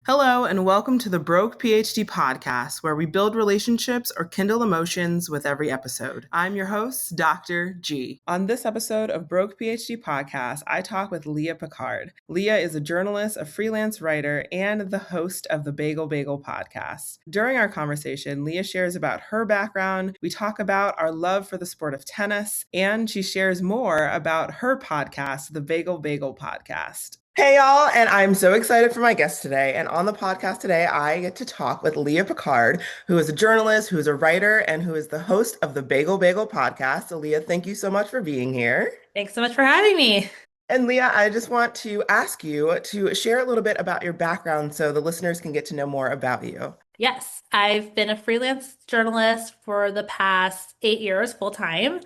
Hello, and welcome to the Broke PhD podcast, where we build relationships or kindle emotions with every episode. I'm your host, Dr. G. On this episode of Broke PhD podcast, I talk with Lia Picard. Lia is a journalist, a freelance writer, and the host of the Bagel Bagel Podcast. During our conversation, Lia shares about her background. We talk about our love for the sport of tennis, and she shares more about her podcast, the Bagel Bagel Podcast. Hey y'all, and I'm so excited for my guest today. And on the podcast today, I get to talk with Lia Picard, who is a journalist, who is a writer, and who is the host of the Bagel Bagel podcast. So Lia, thank you so much for being here. Thanks so much for having me. And Lia, I just want to ask you to share a little bit about your background so the listeners can get to know more about you. Yes, I've been a freelance journalist for the past 8 years full time.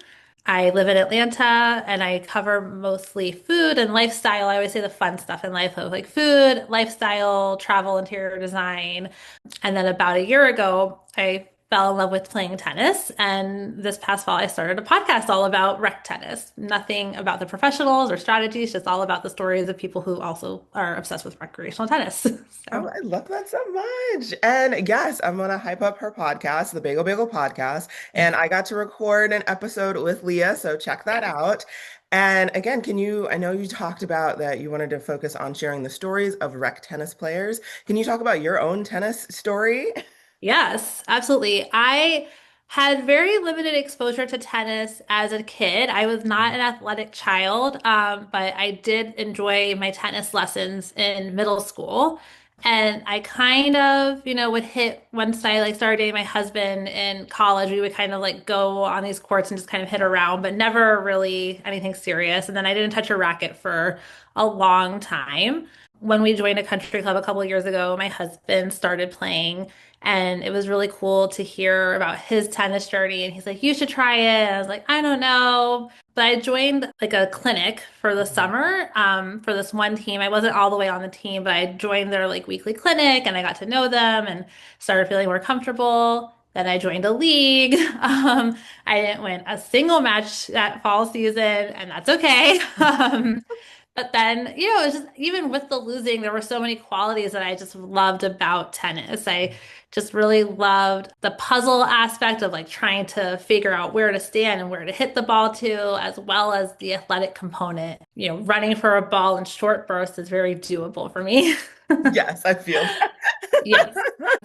I live in Atlanta and I cover mostly food and lifestyle. I always say the fun stuff in life, like food, lifestyle, travel, interior design. And then about a year ago, I fell in love with playing tennis. And this past fall, I started a podcast all about rec tennis. Nothing about the professionals or strategies, just all about the stories of people who also are obsessed with recreational tennis. Oh, So, I love that so much. And yes, I'm going to hype up her podcast, the Bagel Bagel Podcast. And I got to record an episode with Lia, so check that out. And again, I know you talked about that you wanted to focus on sharing the stories of rec tennis players. Can you talk about your own tennis story? yes, absolutely. I had very limited exposure to tennis as a kid. I was not an athletic child, but I did enjoy my tennis lessons in middle school. And I kind of, would hit once I started dating my husband in college, we would kind of go on these courts and just kind of hit around, but never really anything serious. And then I didn't touch a racket for a long time. When we joined a country club a couple of years ago, my husband started playing. And it was really cool to hear about his tennis journey. And he's like, you should try it. And I was like, I don't know. But I joined a clinic for the summer for this one team. I wasn't all the way on the team, but I joined their weekly clinic and I got to know them and started feeling more comfortable. Then I joined a league. I didn't win a single match that fall season, and that's okay. But then, it was just even with the losing, there were so many qualities that I just loved about tennis. I just really loved the puzzle aspect of trying to figure out where to stand and where to hit the ball to, as well as the athletic component. Running for a ball in short bursts is very doable for me. Yes, I feel that. Yes.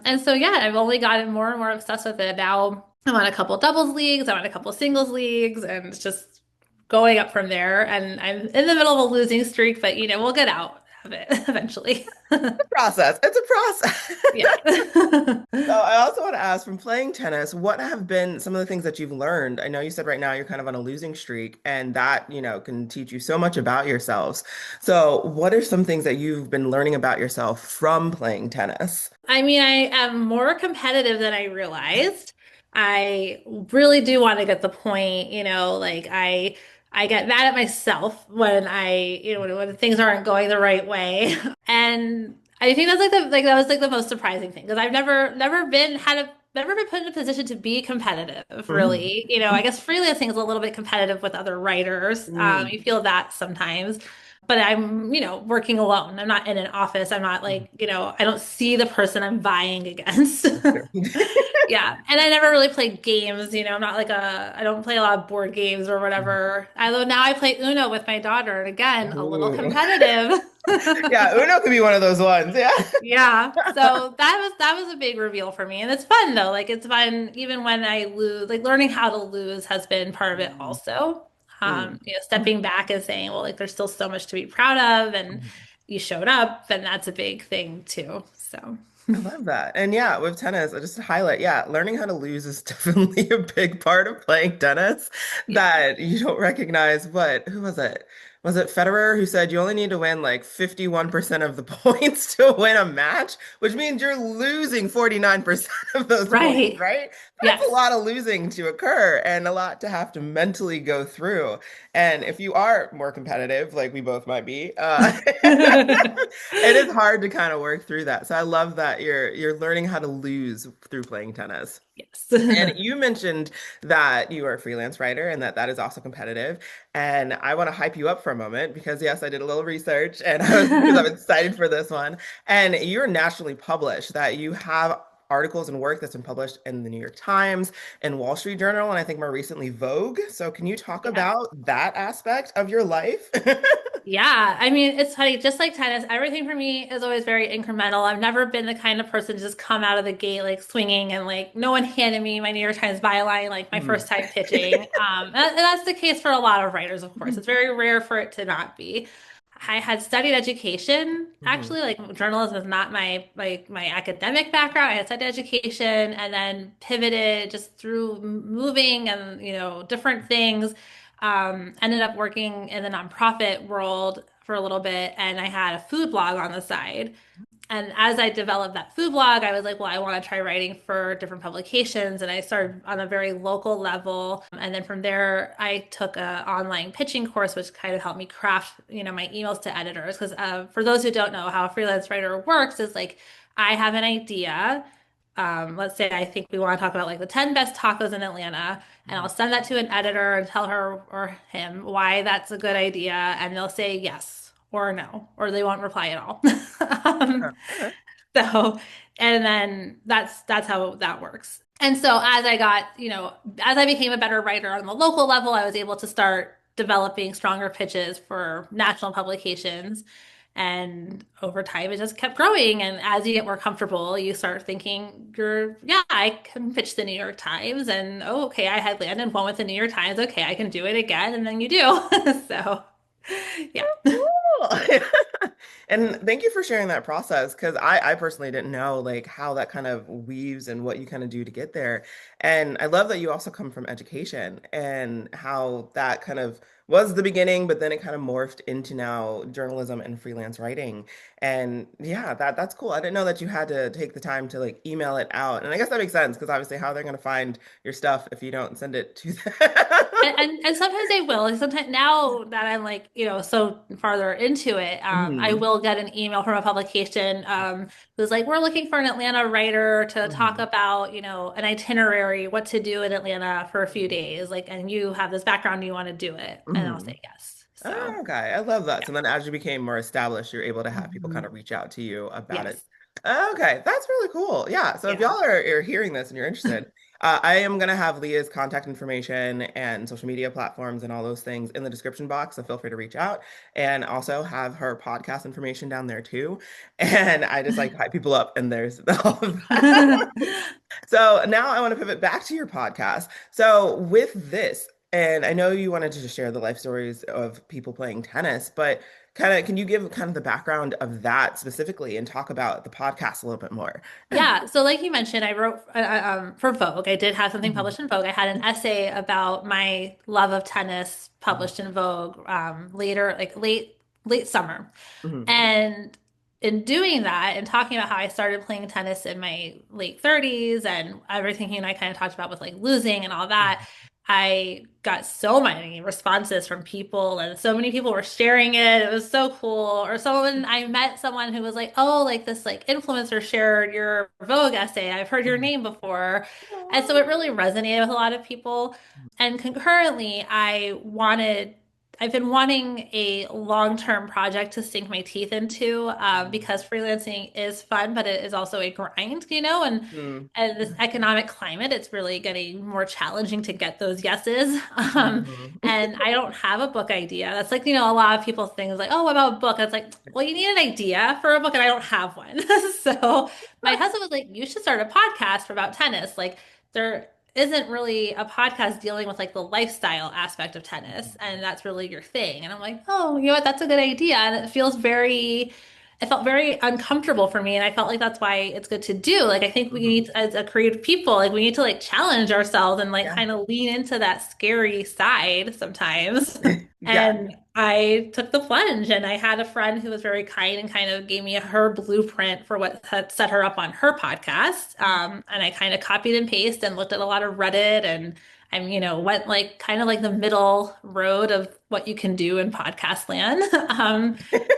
And so, yeah, I've only gotten more and more obsessed with it. Now I'm on a couple doubles leagues, I'm on a couple singles leagues, and it's just going up from there. And I'm in the middle of a losing streak, but we'll get out of it eventually. Process. It's a process. Yeah. So I also want to ask, from playing tennis, what have been some of the things that you've learned? I know you said right now you're kind of on a losing streak, and that, can teach you so much about yourselves. So what are some things that you've been learning about yourself from playing tennis? I mean, I am more competitive than I realized. I really do want to get the point, I get mad at myself when when things aren't going the right way. And I think that's that was the most surprising thing because I've never been put in a position to be competitive, Mhm. really. I guess freelancing is a little bit competitive with other writers. Mm. You feel that sometimes. But I'm, working alone. I'm not in an office. I'm not I don't see the person I'm vying against. Yeah. And I never really played games, I'm not I don't play a lot of board games or whatever. Although now I play Uno with my daughter, and again, a little Ooh. competitive. Yeah, Uno could be one of those ones. Yeah. Yeah. So that was a big reveal for me. And it's fun though. It's fun even when I lose, learning how to lose has been part of it Mm. also. Mm. Stepping back and saying, well, there's still so much to be proud of and you showed up, and that's a big thing too. So I love that. And yeah, with tennis, just to highlight, yeah, learning how to lose is definitely a big part of playing tennis yeah. that you don't recognize. But who was it? Was it Federer who said you only need to win like 51% of the points to win a match, which means you're losing 49% of those points, Right. right? That's a Yes. lot of losing to occur and a lot to have to mentally go through. And if you are more competitive, like we both might be, it is hard to kind of work through that. So I love that you're learning how to lose through playing tennis. Yes. And you mentioned that you are a freelance writer and that that is also competitive. And I want to hype you up for a moment because yes, I did a little research and I was because I'm excited for this one. And you're nationally published, that you have articles and work that's been published in the New York Times and Wall Street Journal, and I think more recently Vogue. So can you talk Yes. about that aspect of your life? Yeah, I mean, it's funny, just like tennis, everything for me is always very incremental. I've never been the kind of person to just come out of the gate like swinging and like no one handed me my New York Times byline like my Mhm. first time pitching. And that's the case for a lot of writers, of course. It's very rare for it to not be. I had studied education. Mhm. Actually, like journalism is not my academic background. I had studied education and then pivoted just through moving and different things. Ended up working in the nonprofit world for a little bit, and I had a food blog on the side. And as I developed that food blog, I was like, well, I want to try writing for different publications. And I started on a very local level. And then from there, I took an online pitching course, which kind of helped me craft, my emails to editors. Because for those who don't know how a freelance writer works, is like I have an idea. Let's say I think we want to talk about like the 10 best tacos in Atlanta, and I'll send that to an editor and tell her or him why that's a good idea, and they'll say yes or no, or they won't reply at all. Okay. Um, Okay. so, and then that's how that works. And so as I got, as I became a better writer on the local level, I was able to start developing stronger pitches for national publications. And over time, it just kept growing. And as you get more comfortable, you start thinking, yeah, I can pitch the New York Times. And oh, okay, I had landed one with the New York Times. Okay, I can do it again. And then you do. So, yeah. Cool. And thank you for sharing that process because I personally didn't know like how that kind of weaves and what you kind of do to get there. And I love that you also come from education and how that kind of was the beginning, but then it kind of morphed into now journalism and freelance writing. And yeah, that's cool. I didn't know that you had to take the time to like email it out. And I guess that makes sense because obviously how they're going to find your stuff if you don't send it to them. And sometimes they will. Like sometimes now that I'm like, so farther into it, I Mhm. will get an email from a publication who's like, we're looking for an Atlanta writer to talk Mhm. about, an itinerary, what to do in Atlanta for a few days. Like, and you have this background, you want to do it. And I'll Mhm. say yes. So Oh, okay. I love that. yeah. So then as you became more established, you're able to have people kind Mhm. of reach out to you about it. Yes. Okay, that's really cool. Yeah. So if Yeah. y'all are hearing this and you're interested, I am gonna have Leah's contact information and social media platforms and all those things in the description box. So feel free to reach out and also have her podcast information down there too. And I just like hype people up and there's all of that. So now I want to pivot back to your podcast. So with this, and I know you wanted to just share the life stories of people playing tennis, but kind of can you give kind of the background of that specifically and talk about the podcast a little bit more? Yeah, so like you mentioned, I wrote for Vogue. I did have something Mhm. published in Vogue. I had an essay about my love of tennis Mhm. published in Vogue later, like late summer. Mhm. And in doing that and talking about how I started playing tennis in my late 30s and everything I kind of talked about with like losing and all that, I got so many responses from people and so many people were sharing it. It was so cool. Or I met someone who was like, "Oh, like this like influencer shared your Vogue essay. I've heard your Mhm. name before." And so Aw. it really resonated with a lot of people. And concurrently, I've been wanting a long-term project to sink my teeth into because freelancing is fun, but it is also a grind, and Mhm. this economic climate, it's really getting more challenging to get those yeses. Mhm. And I don't have a book idea. That's like, a lot of people think is like, oh, what about a book? It's like, well, you need an idea for a book, and I don't have one. So my husband was like, you should start a podcast for about tennis. Like there isn't really a podcast dealing with like the lifestyle aspect of tennis, and that's really your thing. And I'm like, oh, you know what? That's a good idea. And it felt very uncomfortable for me. And I felt like that's why it's good to do. Like, I think we Mhm. need, as a creative people, like, we need to like challenge ourselves and like Yeah. kind of lean into that scary side sometimes. Yeah. And I took the plunge, and I had a friend who was very kind and kind of gave me her blueprint for what had set her up on her podcast. And I kind of copied and pasted and looked at a lot of Reddit and went like kind of like the middle road of what you can do in podcast land.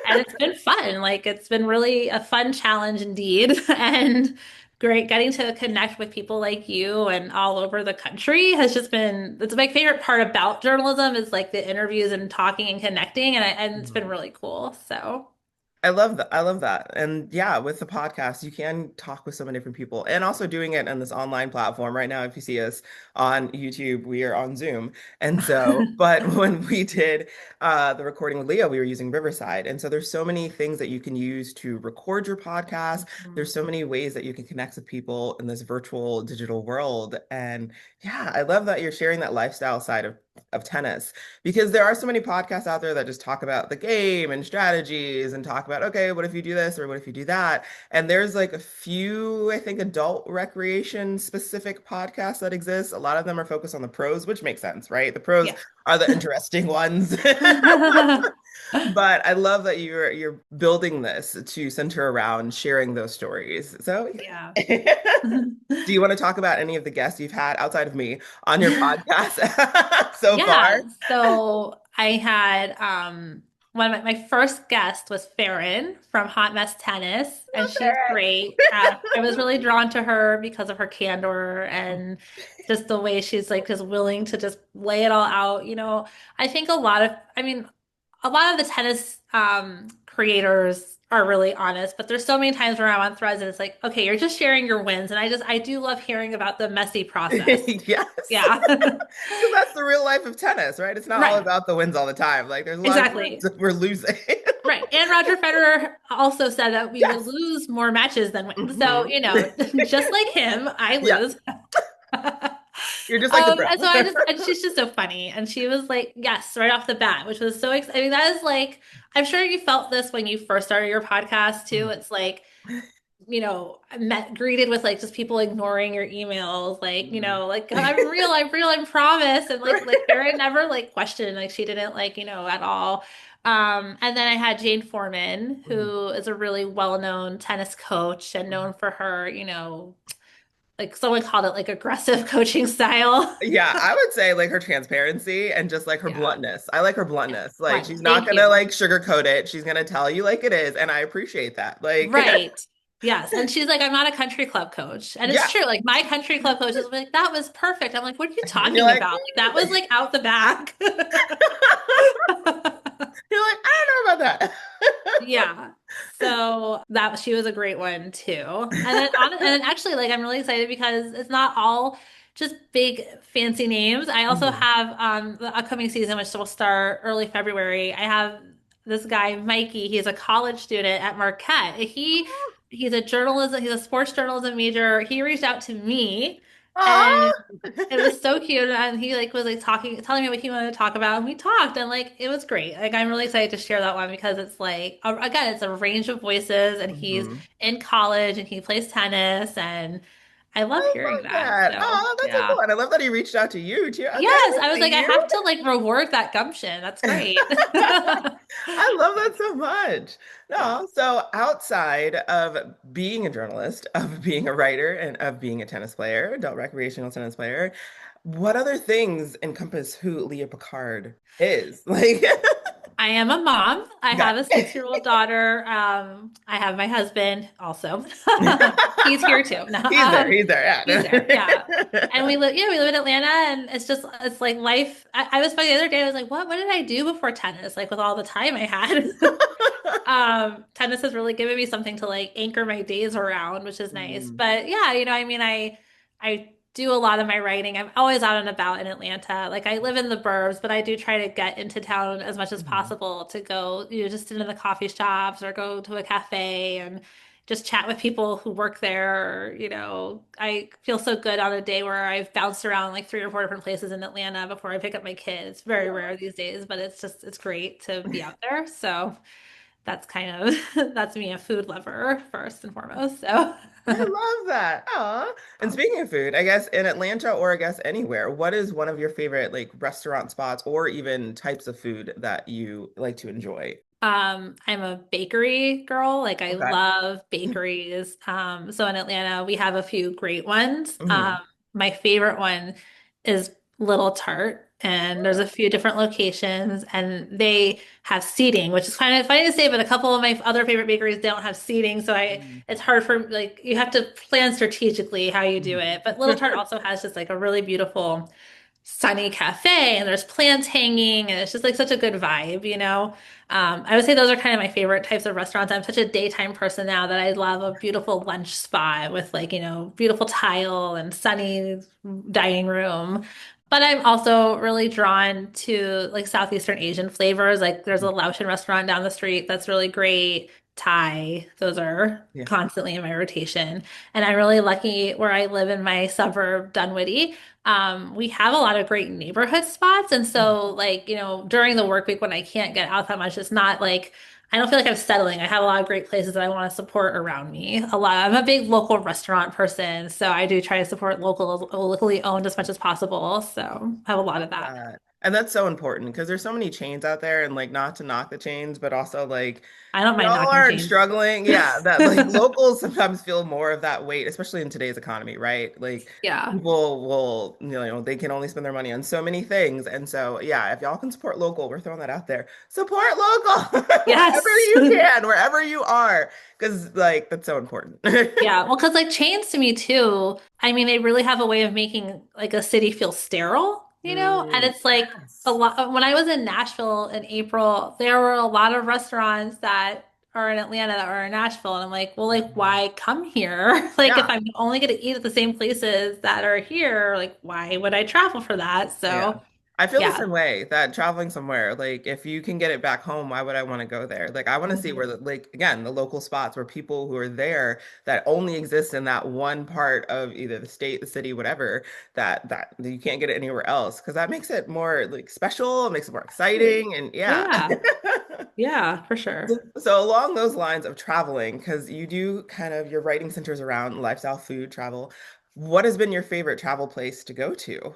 And it's been fun. Like it's been really a fun challenge indeed. And great. Getting to connect with people like you and all over the country has just been, it's my favorite part about journalism is like the interviews and talking and connecting, and it's been Mhm. really cool. So, I love that. I love that. And yeah, with the podcast, you can talk with so many different people and also doing it on this online platform. Right now, if you see us on YouTube, we are on Zoom. And so, but when we did the recording with Leah, we were using Riverside. And so there's so many things that you can use to record your podcast. There's so many ways that you can connect with people in this virtual digital world. And yeah, I love that you're sharing that lifestyle side of tennis because there are so many podcasts out there that just talk about the game and strategies and talk about, okay, what if you do this or what if you do that? And there's like a few, I think, adult recreation specific podcasts that exist. A lot of them are focused on the pros, which makes sense, right? The pros yeah. are the interesting ones. But I love that you're building this to center around sharing those stories. So, Yeah. yeah. Do you want to talk about any of the guests you've had outside of me on your podcast so far? Yeah, so I had one of my first guest was Farron from Hot Mess Tennis, and she's great. I was really drawn to her because of her candor and just the way she's like just willing to just lay it all out. I think I mean, a lot of the tennis creators are really honest, but there's so many times where I'm on threads and it's like, okay, you're just sharing your wins, and I do love hearing about the messy process. Yes. Yeah. Because that's the real life of tennis, right? It's not all Right. about the wins all the time. Like there's a lot of times Exactly. that we're losing. Right. And Roger Federer also said that we would Yes. lose more matches than win. So, Hmm. just like him, I Yeah. lose. You're just like the And so pro. and she's just so funny. And she was like, yes, right off the bat, which was so exciting. I mean, that is like, I'm sure you felt this when you first started your podcast too. It's like, greeted with like just people ignoring your emails, like, Mhm. like I'm real, I promise. And like Erin never like questioned, like she didn't like, at all. And then I had Jane Foreman, Mhm. who is a really well-known tennis coach and known for her, like someone called it like aggressive coaching style. Yeah, I would say like her transparency and just like her Yeah. bluntness. I like her Yeah. bluntness. Like Right. she's not Thank gonna you. like sugarcoat it. She's gonna tell you like it is, and I appreciate that. Like, Right. Yes. And she's like, I'm not a country club coach. And it's yeah. true. Like my country club coach is like, that was perfect. I'm like, what are you And you're talking like, about? Like that was like out the back. you're like, I don't know about that. Yeah. So that she was a great one too. And then actually like I'm really excited because it's not all just big fancy names. I also Mhm. have the upcoming season, which will start early February. I have this guy, Mikey. He's a college student at Marquette. He's a sports journalism major. He reached out to me and Aw. it was so cute, and he like was like telling me what he wanted to talk about, and we talked, and like it was great. Like I'm really excited to share that one because it's like again, it's a range of voices, and he's Mhm. in college and he plays tennis, and I love I hearing love that. that. So Oh, that's so yeah, cool. And I love that he reached out to you too. Okay, yes, we'll I was like, see I you. have to like reward that gumption. That's great. I love that so much. Yeah. No, so outside of being a journalist, of being a writer, and of being a tennis player, adult recreational tennis player, what other things encompass who Leah Picard is? Like, I am a mom. I have a okay. 6-year-old daughter. I have my husband also. He's here too. No, He's there. He's there. he's there. Yeah. Yeah. And we live in Atlanta, and it's like life. I was funny the other day, I was like, what did I do before tennis? Like with all the time I had. Tennis has really given me something to like anchor my days around, which is nice. Mhm. But yeah, I mean, I do a lot of my writing. I'm always out and about in Atlanta. Like I live in the burbs, but I do try to get into town as much as Mhm. possible to go, just into the coffee shops or go to a cafe and just chat with people who work there. I feel so good on a day where I've bounced around like 3 or 4 different places in Atlanta before I pick up my kid. It's very rare these days, but it's great to be out there. So that's kind of that's me, a food lover first and foremost. So I love that. Aw. And speaking of food, I guess in Atlanta or I guess anywhere, what is one of your favorite like restaurant spots or even types of food that you like to enjoy? I'm a bakery girl. Like I Okay. love bakeries. So in Atlanta, we have a few great ones. Hmm. My favorite one is Little Tart and there's a few different locations, and they have seating, which is kind of funny to say, but a couple of my other favorite bakeries don't have seating, so I Mm. it's hard for like you have to plan strategically how you do Mhm. it. But Little Tart also has just like a really beautiful sunny cafe and there's plants hanging and it's just like such a good vibe, you know? I would say those are kind of my favorite types of restaurants. I'm such a daytime person now that I love a beautiful lunch spot with like, beautiful tile and sunny dining room. But I'm also really drawn to like Southeastern Asian flavors. Like there's a Laotian restaurant down the street that's really great. Thai, those are Yeah. constantly in my rotation. And I'm really lucky where I live in my suburb, Dunwoody. We have a lot of great neighborhood spots. And Mhm. so, like, during the work week when I can't get out that much, it's not like I don't feel like I'm settling. I have a lot of great places that I want to support around me. A lot. I'm a big local restaurant person, so I do try to support locally owned as much as possible. So I have a lot of that. That. And that's so important because there's so many chains out there and like not to knock the chains, but also like I don't mind y'all knocking aren't chains. struggling. Yeah, that like locals sometimes feel more of that weight, especially in today's economy, right? Like Yeah. people will, they can only spend their money on so many things. And so, yeah, if y'all can support local, we're throwing that out there. Support local wherever Yes. you can, wherever you are, because like that's so important. Yeah, well, because like chains to me too, I mean, they really have a way of making like a city feel sterile, And it's like a Yes. lot. When I was in Nashville in April, there were a lot of restaurants that are in Atlanta that are in Nashville, and I'm like, well, like, Mhm. why come here? Like, if Yeah. I'm only going to eat at the same places that are here, like, why would I travel for that? Yeah. So, I feel the yeah. same way that traveling somewhere, like if you can get it back home, why would I want to go there? Like I want to see where Mhm. the like again, the local spots where people who are there that only exist in that one part of either the state, the city, whatever, that you can't get it anywhere else because that makes it more like special, it makes it more Absolutely. exciting and yeah. Yeah. Yeah, for sure. So along those lines of traveling, because you do kind of your writing centers around lifestyle, food, travel, what has been your favorite travel place to go to?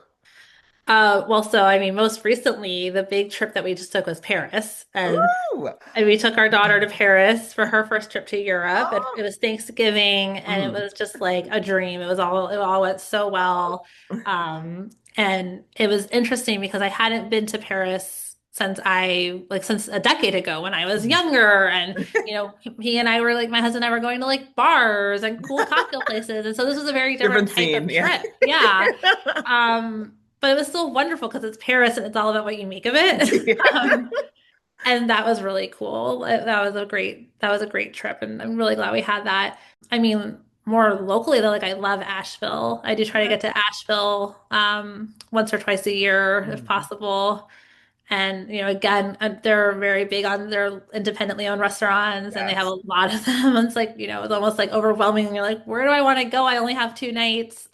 Well, so I mean, most recently, the big trip that we just took was Paris, Ooh. and we took our daughter to Paris for her first trip to Europe. It Oh. was Thanksgiving, and it Mhm. was just like a dream. It all went so well. And it was interesting because I hadn't been to Paris since a decade ago when I was Mhm. younger, and he and I were like my husband and I were going to like bars and cool cocktail places, and so this was a very different Different type scene, of yeah. trip. Yeah. But it was still wonderful because it's Paris and it's all about what you make of it. Um, and that was really cool. That was a great trip, and I'm really glad we had that. I mean, more locally though, like I love Asheville. I do try to Okay. get to Asheville once or twice a year if Mhm. possible. And again, they're very big on their independently owned restaurants, and they have a Yes. lot of them. It's like, it's almost like overwhelming. And you're like, where do I want to go? I only have 2 nights.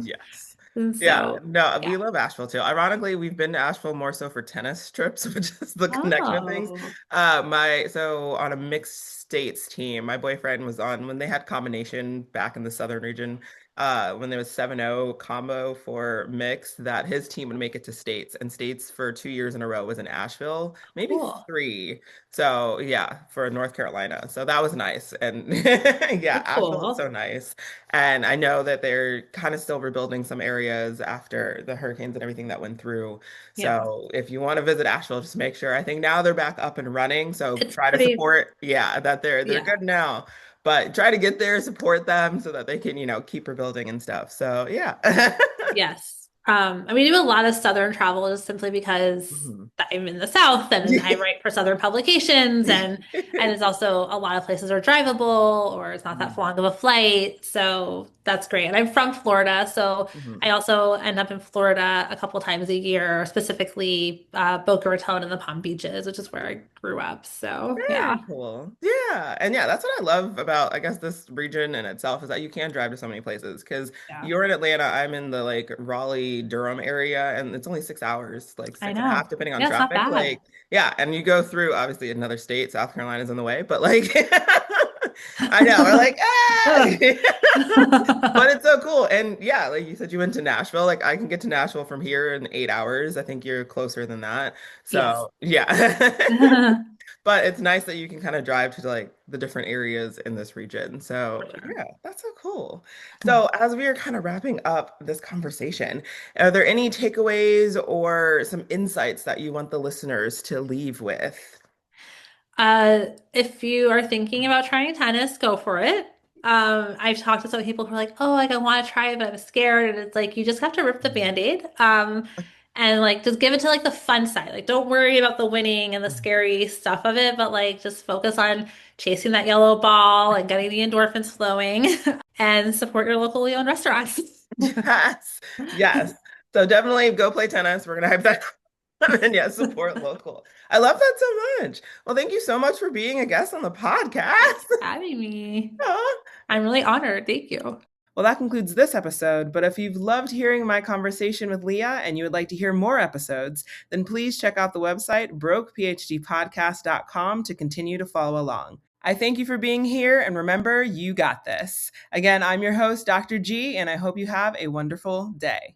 Yes. And Yeah, so, no, we yeah. love Asheville too. Ironically, we've been to Asheville more so for tennis trips, which is the connection of things. Oh, So on a mixed states team, my boyfriend was on when they had combination back in the southern region, when there was 7-0 combo for mixed, that his team would make it to states, and states for 2 years in a row was in Asheville, maybe cool. three. So yeah, for North Carolina. So that was nice. And yeah, Very Asheville is so cool. nice. And I know that they're kind of still rebuilding some areas after the hurricanes and everything that went through. Yeah. So if you want to visit Asheville, just make sure. I think now they're back up and running. So It's try to pretty, support, yeah, that they're yeah. good now. But try to get there, support them so that they can, keep rebuilding and stuff. So yeah. Yes. And we do a lot of Southern travel just simply because Mhm. I'm in the South and I write for Southern publications and it's also a lot of places are drivable or it's not that Mhm. long of a flight. So that's great. And I'm from Florida, so Mhm. I also end up in Florida a couple times a year, specifically Boca Raton and the Palm Beaches, which is where I grew up. So yeah. Very cool. Yeah. And yeah, that's what I love about, I guess, this region in itself is that you can drive to so many places because Yeah. you're in Atlanta, I'm in the like Raleigh, Durham area, and it's only 6 hours, like I six and a know. half, depending on Yeah, it's not traffic. bad. Like, yeah. And you go through obviously another state, South Carolina's in the way, but like, I know, we're like, but it's so cool. And yeah, like you said, you went to Nashville. Like, I can get to Nashville from here in 8 hours. I think you're closer than that. Yes. So, yeah. But it's nice that you can kind of drive to like the different areas in this region. For So sure. yeah, that's so cool. So as we are kind of wrapping up this conversation, are there any takeaways or some insights that you want the listeners to leave with? If you are thinking about trying tennis, go for it. I've talked to some people who are like, oh, like I want to try it, but I'm scared. And it's like you just have to rip the Band-Aid. And like just give it to like the fun side. Like don't worry about the winning and the scary stuff of it, but like just focus on chasing that yellow ball and getting the endorphins flowing and support your locally owned restaurants. Yes, yes. So definitely go play tennis. We're gonna have that. And yeah, support local. I love that so much. Well, thank you so much for being a guest on the Thanks podcast. for having me. Aw. I'm really honored. Thank you. Well, that concludes this episode. But if you've loved hearing my conversation with Leah and you would like to hear more episodes, then please check out the website brokephdpodcast.com to continue to follow along. I thank you for being here, and remember, you got this. Again, I'm your host, Dr. G, and I hope you have a wonderful day.